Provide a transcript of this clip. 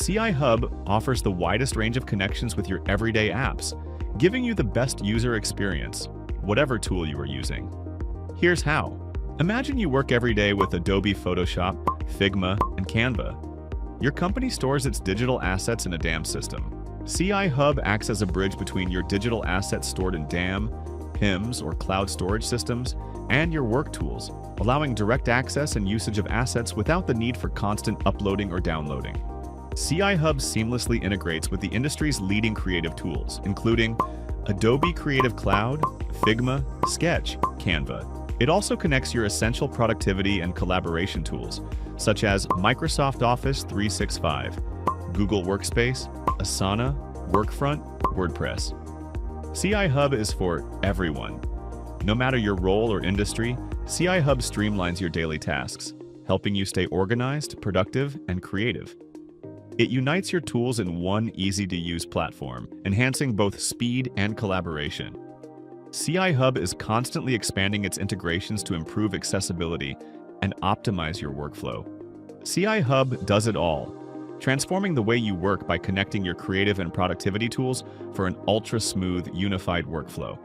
CI HUB offers the widest range of connections with your everyday apps, giving you the best user experience, whatever tool you are using. Here's how. Imagine you work every day with Adobe Photoshop, Figma, and Canva. Your company stores its digital assets in a DAM system. CI HUB acts as a bridge between your digital assets stored in DAM, PIMS, or cloud storage systems, and your work tools, allowing direct access and usage of assets without the need for constant uploading or downloading. CI HUB seamlessly integrates with the industry's leading creative tools, including Adobe Creative Cloud, Figma, Sketch, Canva. It also connects your essential productivity and collaboration tools, such as Microsoft Office 365, Google Workspace, Asana, Workfront, WordPress. CI HUB is for everyone. No matter your role or industry, CI HUB streamlines your daily tasks, helping you stay organized, productive, and creative. It unites your tools in one easy-to-use platform, enhancing both speed and collaboration. CI HUB is constantly expanding its integrations to improve accessibility and optimize your workflow. CI HUB does it all, transforming the way you work by connecting your creative and productivity tools for an ultra-smooth, unified workflow.